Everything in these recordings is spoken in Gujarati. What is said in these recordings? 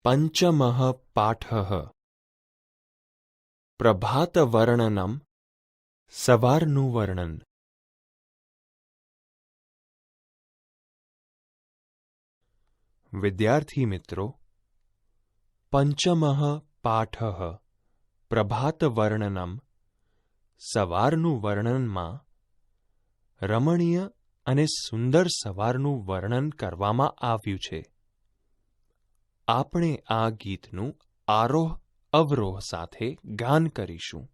પંચમઃ પાઠઃ પ્રભાતવર્ણનમ સવારનું વર્ણન. વિદ્યાર્થી મિત્રો, પંચમઃ પાઠઃ પ્રભાતવર્ણનમ સવારનું વર્ણનમાં રમણીય અને સુંદર સવારનું વર્ણન કરવામાં આવ્યું છે. આપણે આ ગીતનું આરોહ અવરોહ સાથે ગાન કરીશું.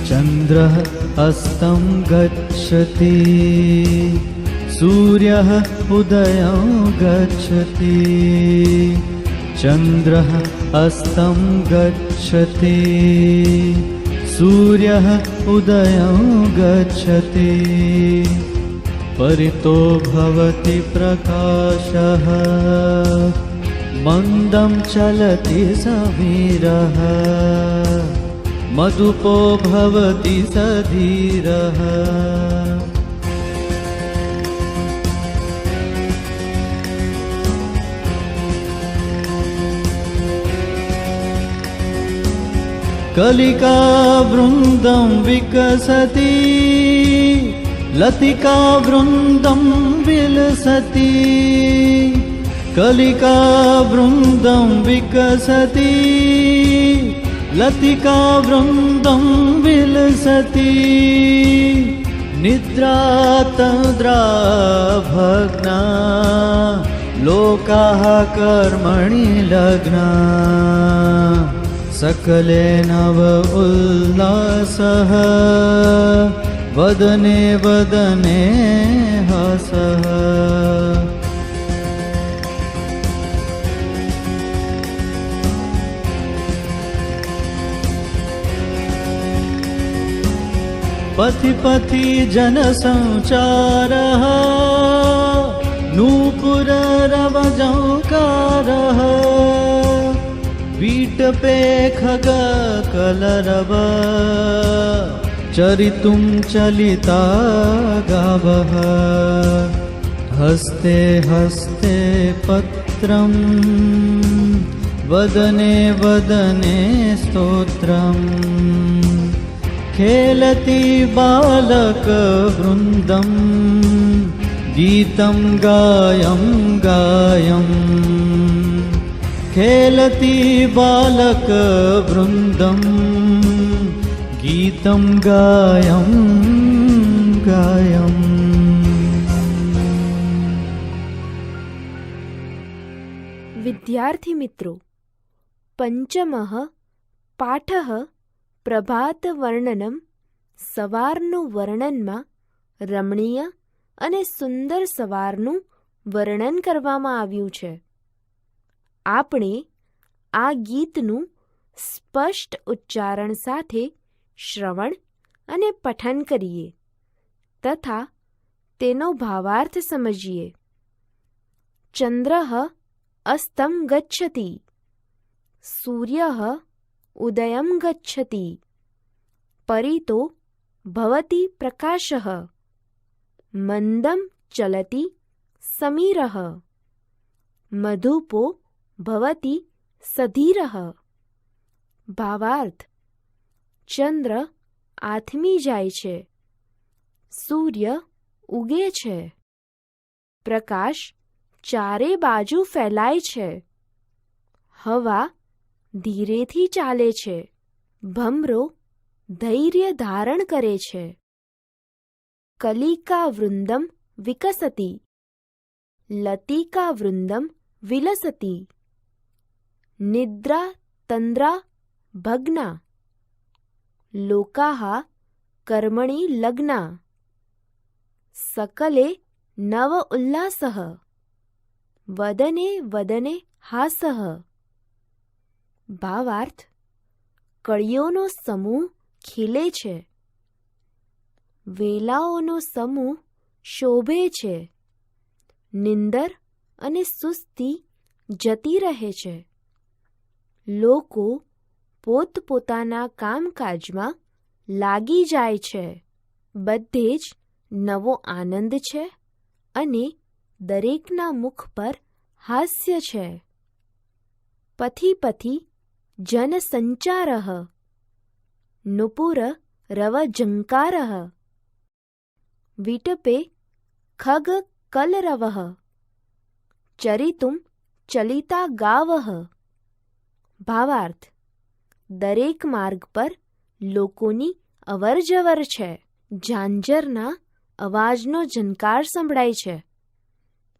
ચંદ્રઃ અસ્તં ગચ્છતિ સૂર્યઃ ઉદયં ગચ્છતિ. ચંદ્રઃ અસ્તં ગચ્છતિ સૂર્યઃ ઉદયં ગચ્છતિ. પરિતો ભવતિ પ્રકાશઃ મંદં ચલતિ સમીરઃ. મધુપો ભવતિ સધીરઃ. કલિકા વૃંદં વિકસતિ લતિકા વૃંદં વિલસતિ. કલિકા વૃંદં વિકસતિ લતિકા વૃંદં વિલસતિ. નિદ્રા તદ્રા ભગ્ના લોકાઃ કર્મણિ લગ્ના. સકલે નવ ઉલ્લાસઃ વદને વદને હસઃ. પથિ પથિ જન સંચારઃ નૂપુર રવજંકારઃ. વીટપે ખગ કલરવ ચરિતું ચલિતા ગાવઃ. હસ્તે હસ્તે પત્રં વદને વદને સ્તોત્રં. ખેલતી બાલક વૃંદં ગીતં ગાયં ગાયં. ખેલતી બાલક વૃંદં ગીતં ગાયં ગાયં. વિદ્યાર્થી મિત્રો, પંચમઃ પાઠઃ પ્રભાતવર્ણનમ સવારનું વર્ણનમાં રમણીય અને સુંદર સવારનું વર્ણન કરવામાં આવ્યું છે. આપણે આ ગીતનું સ્પષ્ટ ઉચ્ચારણ સાથે શ્રવણ અને પઠન કરીએ તથા તેનો ભાવાર્થ સમજીએ. ચંદ્રઃ અસ્તં ગચ્છતિ સૂર્યઃ ઉદયં ગચ્છતિ. પરિતો ભવતિ પ્રકાશઃ મંદં ચલતિ સમીરઃ. મધુપો ભવતિ સધીરઃ. ભાવાર્થ: ચંદ્ર આથમી જાય છે, સૂર્ય ઉગે છે, પ્રકાશ ચારે બાજુ ફેલાય છે, હવા ધીરેથી ચાલે છે, ભમરો ધૈર્ય ધારણ કરે છે. કલિકા વૃંદમ વિકસતિ લતિકા વૃંદમ વિલસતિ. નિદ્રા તંદ્રા ભગ્ના લોકાઃ કર્મણિ લગ્ના. સકલે નવ ઉલ્લાસઃ વદને વદને હાસઃ. ભાવાર્થ: કળીઓનો સમૂહ ખીલે છે, વેલાઓનો સમૂહ શોભે છે, નિંદર અને સુસ્તી જતી રહે છે. લોકો પોતપોતાના કામકાજમાં લાગી જાય છે. બધે જ નવો આનંદ છે અને દરેકના મુખ પર હાસ્ય છે. પથી પથી જન સંચારઃ, નુપુર રવ જંકારઃ, વિટપે ખગ કલરવઃ, ચરિતુમ ચલિતા ગાવઃ. ભાવાર્થ: દરેક માર્ગ પર લોકોની અવરજવર છે. ઝાંઝરના અવાજનો ઝંકાર સંભળાય છે.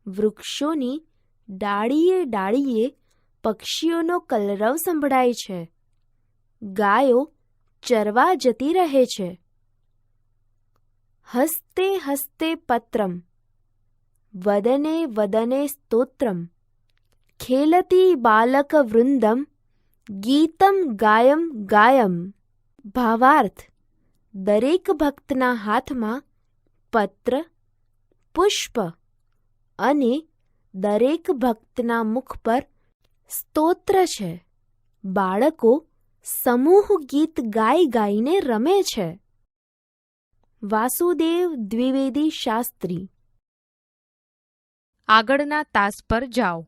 વૃક્ષોની ડાળીએ ડાળીએ પક્ષીઓનો કલરવ સંભળાય છે. ગાયો ચરવા જતી રહે છે. હસ્તે હસ્તે પત્રમ, વદને વદને સ્તોત્રમ, ખેલતી બાલક વૃંદમ, ગીતમ ગાયમ ગાયમ. ભાવાર્થ: દરેક ભક્તના હાથમાં પત્ર, પુષ્પ અને દરેક ભક્તના મુખ પર સ્તોત્ર છે. બાળકો સમૂહ ગીત ગાઈ ગાઈને રમે છે. વાસુદેવ દ્વિવેદી શાસ્ત્રી. આગળના તાસ પર જાઓ.